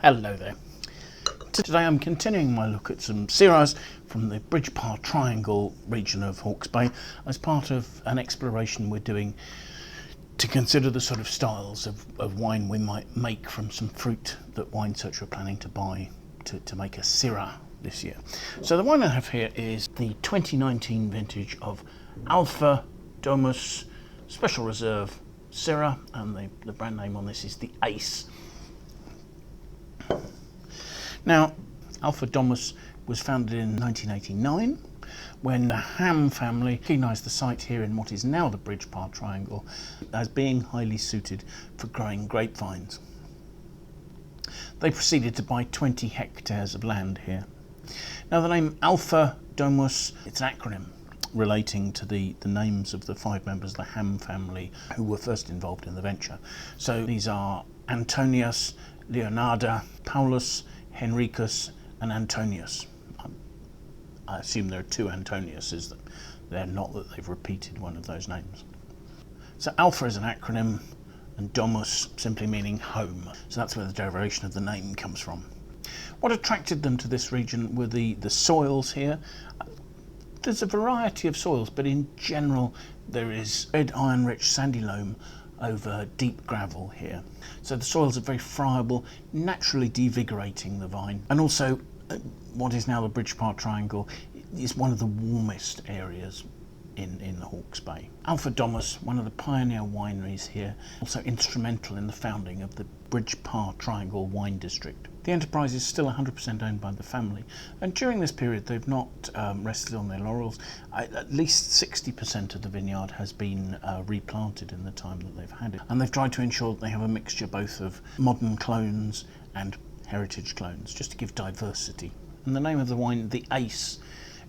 Hello there. Today I'm continuing my look at some Syrahs from the Bridge Pa Triangle region of Hawke's Bay as part of an exploration we're doing to consider the sort of styles of wine we might make from some fruit that Wine Search are planning to buy to make a Syrah this year. So the wine I have here is the 2019 vintage of Alpha Domus Special Reserve Syrah, and the brand name on this is the Ace. Now, Alpha Domus was founded in 1989 when the Ham family recognised the site here in what is now the Bridge Pa Triangle as being highly suited for growing grapevines. They proceeded to buy 20 hectares of land here. Now, the name Alpha Domus, it's an acronym relating to the names of the 5 members of the Ham family who were first involved in the venture. So these are Anthonius, Leonarda, Paulus, Henrikus and Anthonius. I assume there are 2 Antoniuses. They're not that they've repeated one of those names. So Alpha is an acronym and Domus simply meaning home. So that's where the derivation of the name comes from. What attracted them to this region were the soils here. There's a variety of soils, but in general there is red iron-rich sandy loam over deep gravel here. So the soils are very friable, naturally devigorating the vine. And also what is now the Bridge Pa Triangle is one of the warmest areas in the Hawke's Bay. Alpha Domus, one of the pioneer wineries here, also instrumental in the founding of the Bridge Pa Triangle wine district. The enterprise is still 100% owned by the family, and during this period they've not rested on their laurels. At least 60% of the vineyard has been replanted in the time that they've had it, and they've tried to ensure that they have a mixture both of modern clones and heritage clones, just to give diversity. And the name of the wine, the Ace,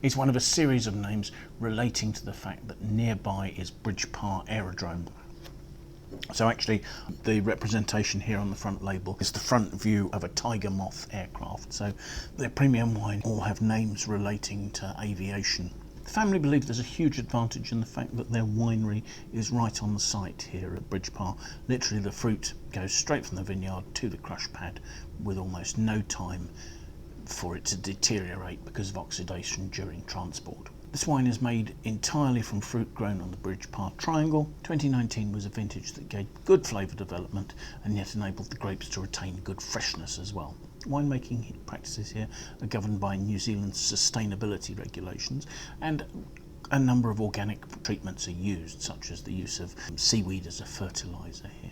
is one of a series of names relating to the fact that nearby is Bridge Pa Aerodrome. So actually the representation here on the front label is the front view of a Tiger Moth aircraft. So their premium wine all have names relating to aviation. The family believe there's a huge advantage in the fact that their winery is right on the site here at Bridge Pa. Literally the fruit goes straight from the vineyard to the crush pad with almost no time for it to deteriorate because of oxidation during transport. This wine is made entirely from fruit grown on the Bridge Pa Triangle. 2019 was a vintage that gave good flavour development and yet enabled the grapes to retain good freshness as well. Winemaking practices here are governed by New Zealand's sustainability regulations, and a number of organic treatments are used, such as the use of seaweed as a fertiliser here.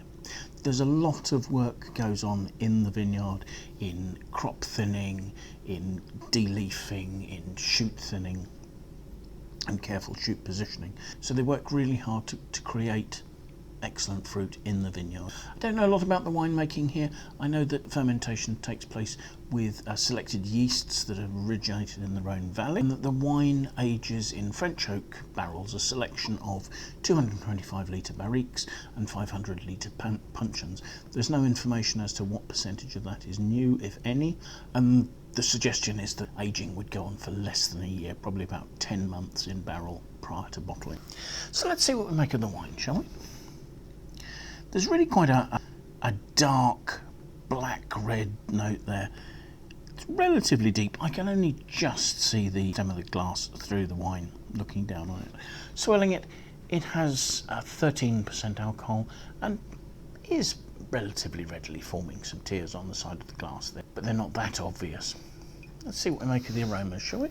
There's a lot of work goes on in the vineyard in crop thinning, in de-leafing, in shoot thinning and careful shoot positioning. So they work really hard to create excellent fruit in the vineyard. I don't know a lot about the winemaking here. I know that fermentation takes place with selected yeasts that have originated in the Rhone Valley, and that the wine ages in French oak barrels, a selection of 225 litre barriques and 500 litre puncheons. There's no information as to what percentage of that is new, if any, and the suggestion is that aging would go on for less than a year, probably about 10 months in barrel prior to bottling. So let's see what we make of the wine, shall we? There's really quite a dark black-red note there. It's relatively deep. I can only just see the stem of the glass through the wine, looking down on it. Swirling it, it has 13% alcohol and is relatively readily forming some tears on the side of the glass there, but they're not that obvious. Let's see what we make of the aromas, shall we?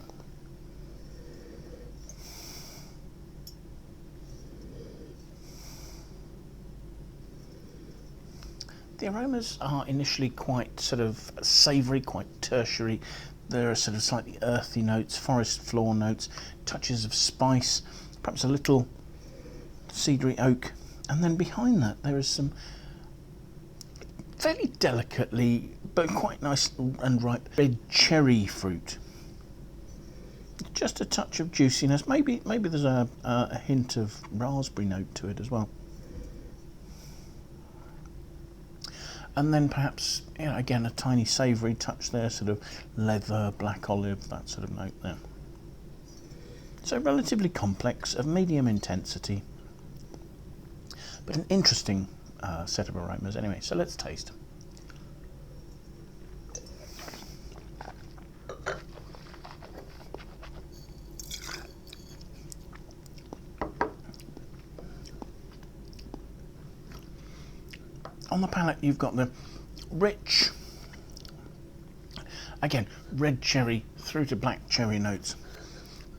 The aromas are initially quite sort of savoury, quite tertiary. There are sort of slightly earthy notes, forest floor notes, touches of spice, perhaps a little cedary oak, and then behind that there is some fairly delicately but quite nice and ripe red cherry fruit. Just a touch of juiciness. Maybe there's a hint of raspberry note to it as well. And then perhaps, again, a tiny savoury touch there, sort of leather, black olive, that sort of note there. So relatively complex, of medium intensity, but an interesting set of aromas anyway. So let's taste. On the palate you've got the rich, again, red cherry through to black cherry notes.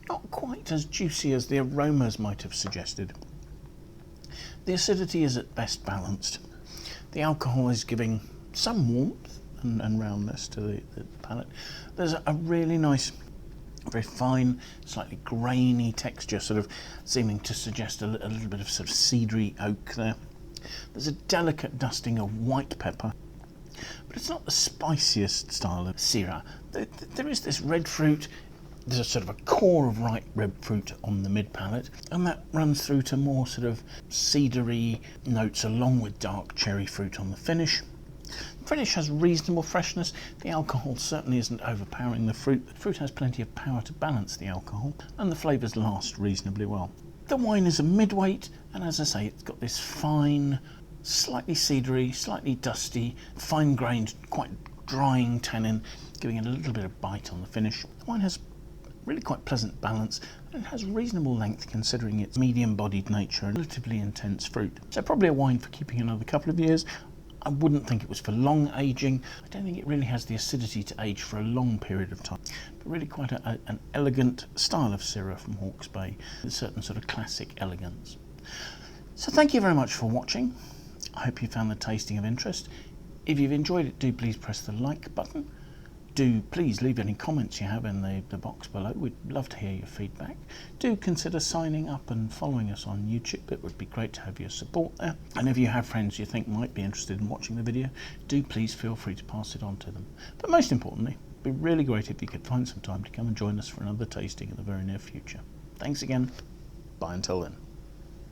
Not quite as juicy as the aromas might have suggested. The acidity is at best balanced. The alcohol is giving some warmth and roundness to the palate. There's a really nice, very fine, slightly grainy texture, sort of seeming to suggest a little bit of sort of cedary oak there. There's a delicate dusting of white pepper, but it's not the spiciest style of Syrah. There is this red fruit. There's a sort of a core of ripe red fruit on the mid palate, and that runs through to more sort of cedary notes along with dark cherry fruit on the finish. The finish has reasonable freshness. The alcohol certainly isn't overpowering the fruit. The fruit has plenty of power to balance the alcohol, and the flavours last reasonably well. The wine is a mid-weight, and as I say, it's got this fine, slightly cedary, slightly dusty, fine-grained, quite drying tannin, giving it a little bit of bite on the finish. The wine has really quite pleasant balance, and it has reasonable length considering its medium-bodied nature and relatively intense fruit. So probably a wine for keeping another couple of years. I wouldn't think it was for long aging. I don't think it really has the acidity to age for a long period of time, but really quite an elegant style of Syrah from Hawke's Bay, with a certain sort of classic elegance. So thank you very much for watching. I hope you found the tasting of interest. If you've enjoyed it, do please press the like button. Do please leave any comments you have in the box below. We'd love to hear your feedback. Do consider signing up and following us on YouTube. It would be great to have your support there. And if you have friends you think might be interested in watching the video, do please feel free to pass it on to them. But most importantly, it'd be really great if you could find some time to come and join us for another tasting in the very near future. Thanks again. Bye until then.